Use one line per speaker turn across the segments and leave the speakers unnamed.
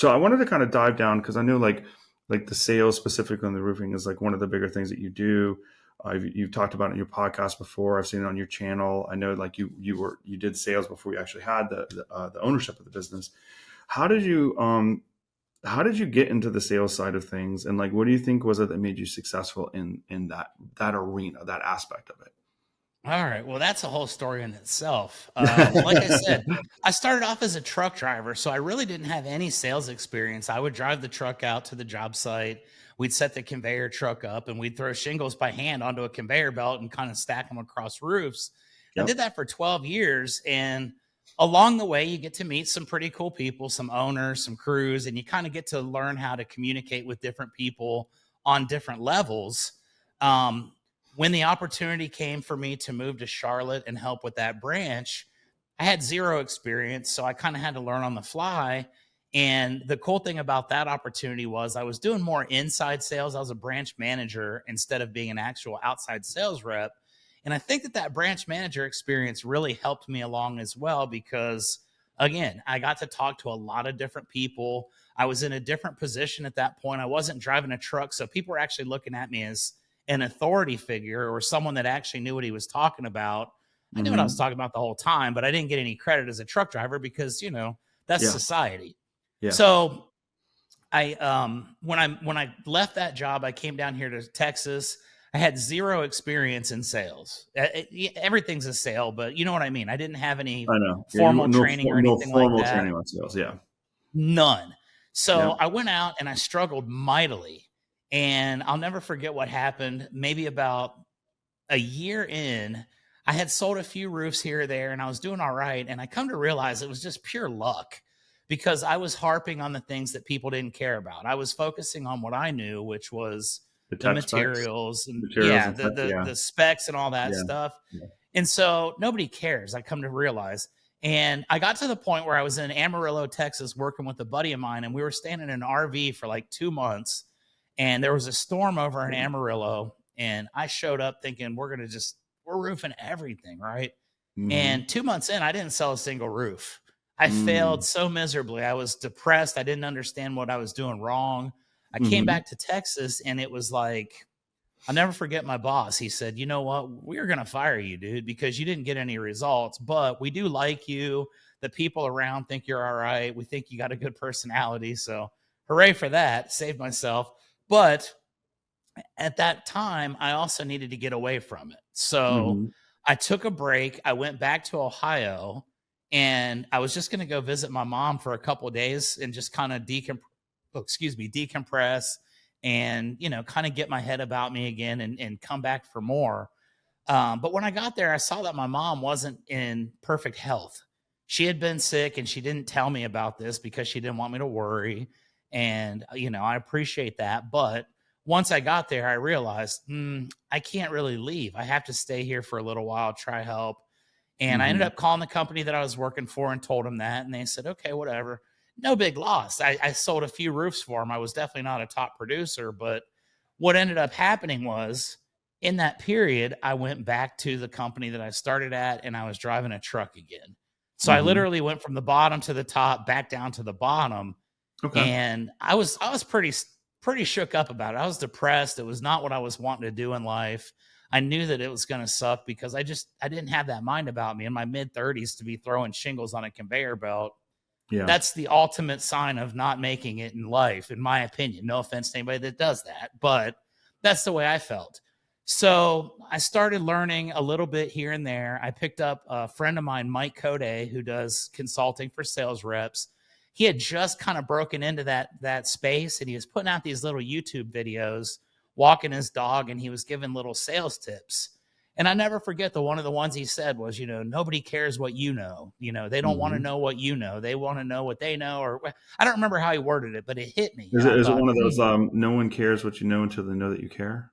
So I wanted to kind of dive down because I know like the sales specifically on the roofing is like one of the bigger things that you do. You've talked about it in your podcast before. I've seen it on your channel. I know like you did sales before you actually had the ownership of the business. How did you how did you get into the sales side of things, and like what do you think was it that made you successful in that arena, that aspect of
All right. Well, that's a whole story in itself. Like I said,
it?
I started off as a truck driver, so I really didn't have any sales experience. I would drive the truck out to the job site. We'd set the conveyor truck up and we'd throw shingles by hand onto a conveyor belt and kind of stack them across roofs. I did
Yep.
that for 12 years. And along the way, you get to meet some pretty cool people, some owners, some crews, and you kind of get to learn how to communicate with different people on different levels. Um, when the opportunity came for me to move to Charlotte and help with that branch, I had zero experience. So I kind of had to learn on the fly. And the cool thing about that opportunity was I was doing more inside sales. I was a branch manager instead of being an actual outside sales rep. And I think that that branch manager experience really helped me along as well because, again, I got to talk to a lot of different people. I was in a different position at that point. I wasn't driving a truck. So people were actually looking at me as an authority figure or someone that actually knew what he was talking about. I knew what I was
Hmm.
talking about the whole time, but I didn't get any credit as a truck driver because, that's
Yeah.
society.
Yeah.
So when I left that job, I came down here to Texas. I had zero experience in sales. Everything's a sale, but you know what I mean? I didn't have any
I know. Yeah.
formal training or
No
anything like
formal
that.
training on sales. Yeah.
None. So
Yep.
I went out and I struggled mightily. And I'll never forget what happened. Maybe about a year in, I had sold a few roofs here or there and I was doing all right. And I come to realize it was just pure luck because I was harping on the things that people didn't care about. I was focusing on what I knew, which was
The
the
tech specs,
materials and
materials
yeah,
and
the
tech.
the
Yeah.
the specs and all that
Yeah.
stuff.
Yeah.
And so nobody cares. I come to realize. And I got to the point where I was in Amarillo, Texas, working with a buddy of mine, and we were staying in an RV for like 2 months. And there was a storm over in Amarillo. And I showed up thinking we're roofing everything, right?
Hmm.
And 2 months in, I didn't sell a single roof. I failed
Mm.
so miserably. I was depressed. I didn't understand what I was doing wrong. I came
Hmm.
back to Texas and it was like, I'll never forget my boss. He said, "You know what? We're going to fire you, dude, because you didn't get any results, but we do like you. The people around think you're all right. We think you got a good personality. So, hooray for that. Saved myself. But at that time, I also needed to get away from it. So,
Hmm.
I took a break. I went back to Ohio and I was just going to go visit my mom for a couple of days and just kind of decompress and kind of get my head about me again and come back for more. But when I got there, I saw that my mom wasn't in perfect health. She had been sick and she didn't tell me about this because she didn't want me to worry. And I appreciate that. But once I got there, I realized I can't really leave. I have to stay here for a little while, try help. And I ended
Hmm.
up calling the company that I was working for and told them that. And they said, okay, whatever. No big loss. I sold a few roofs for them. I was definitely not a top producer. But what ended up happening was in that period, I went back to the company that I started at and I was driving a truck again. So I
Hmm.
literally went from the bottom to the top, back down to the bottom.
Okay.
And I was pretty shook up about it. I was depressed. It was not what I was wanting to do in life. I knew that it was going to suck because I didn't have that mind about me in my mid 30s to be throwing shingles on a conveyor belt.
Yeah.
That's the ultimate sign of not making it in life, in my opinion. No offense to anybody that does that, but that's the way I felt. So I started learning a little bit here and there. I picked up a friend of mine, Mike Code, who does consulting for sales reps. He had just kind of broken into that space and he was putting out these little YouTube videos, walking his dog, and he was giving little sales tips. And I never forget one of the ones he said was, nobody cares what you know. They don't want to
Hmm.
know what you know. They want to know what they know. Or I don't remember how he worded it, but it hit me.
Is
And
it
I
is it
thought,
one of those no one cares what you know until they know that you care?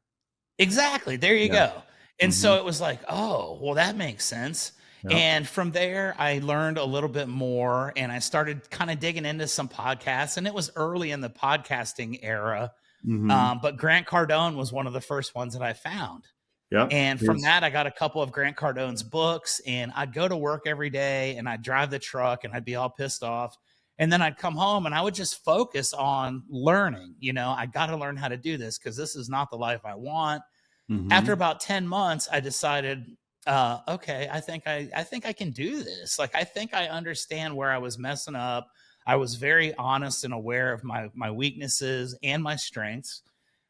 exactly. There you
Yeah.
go. And
Hmm.
so it was like, oh, well, that makes sense.
Yep.
And from there, I learned a little bit more and I started kind of digging into some podcasts. And it was early in the podcasting era.
Hmm.
But Grant Cardone was one of the first ones that I found.
Yep.
And from
Yes.
that, I got a couple of Grant Cardone's books, and I'd go to work every day and I'd drive the truck and I'd be all pissed off. And then I'd come home and I would just focus on learning. I got to learn how to do this because this is not the life I want. After
Mm-hmm.
about 10 months, I decided, okay, I think I can do this. Like, I think I understand where I was messing up. I was very honest and aware of my weaknesses and my strengths.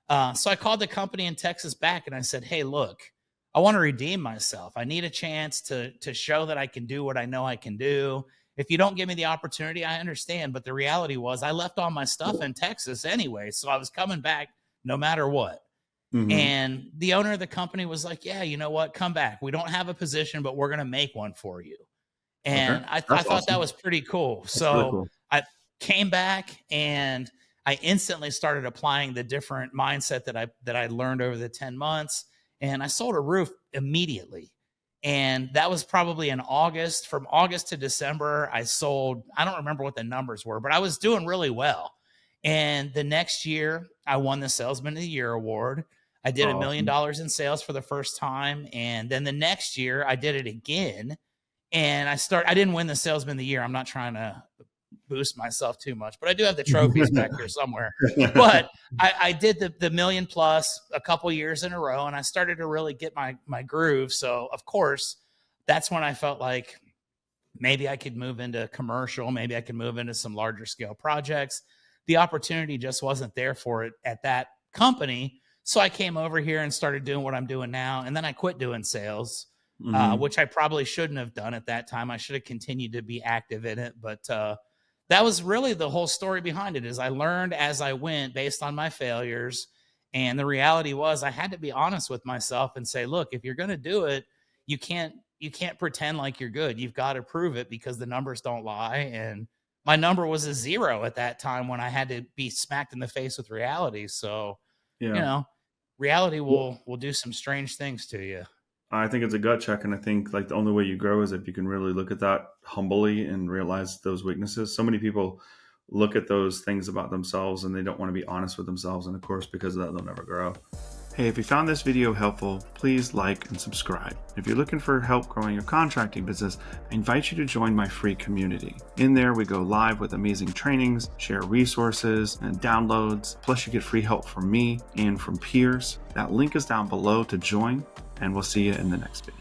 So I called the company in Texas back and I said, hey, look, I want to redeem myself. I need a chance to show that I can do what I know I can do. If you don't give me the opportunity, I understand. But the reality was I left all my stuff in Texas anyway. So I was coming back no matter what.
Mm-hmm.
And the owner of the company was like, yeah, you know what? Come back. We don't have a position, but we're going to make one for you.
Okay.
And I
That's
thought that
awesome.
was pretty cool.
That's really
So
cool.
I came back and I instantly started applying the different mindset that I learned over the 10 months. And I sold a roof immediately. And that was probably in August. From August to December, I sold, I don't remember what the numbers were, but I was doing really well. And the next year, I won the Salesman of the Year award. I did $1 million
Awesome.
in sales for the first time. And then the next year, I did it again. And I didn't win the Salesman of the Year. I'm not trying to boost myself too much, but I do have the trophies back here somewhere. But I did the million plus a couple years in a row, and I started to really get my groove. So of course, that's when I felt like maybe I could move into commercial, maybe I could move into some larger scale projects. The opportunity just wasn't there for it at that company. So I came over here and started doing what I'm doing now. And then I quit doing sales,
Mm-hmm.
which I probably shouldn't have done at that time. I should have continued to be active in it. But that was really the whole story behind it is I learned as I went based on my failures. And the reality was I had to be honest with myself and say, look, if you're going to do it, you can't pretend like you're good. You've got to prove it because the numbers don't lie. And my number was a 0 at that time when I had to be smacked in the face with reality. So, you
Yeah.
know, reality
Well,
will do some strange things to you.
I think it's a gut check, and I think like the only way you grow is if you can really look at that humbly and realize those weaknesses. So many people look at those things about themselves and they don't want to be honest with themselves, and of course, because of that, they'll never grow. Hey, if you found this video helpful, please like and subscribe. If you're looking for help growing your contracting business, I invite you to join my free community. In there, we go live with amazing trainings, share resources and downloads, plus you get free help from me and from peers. That link is down below to join, and we'll see you in the next video.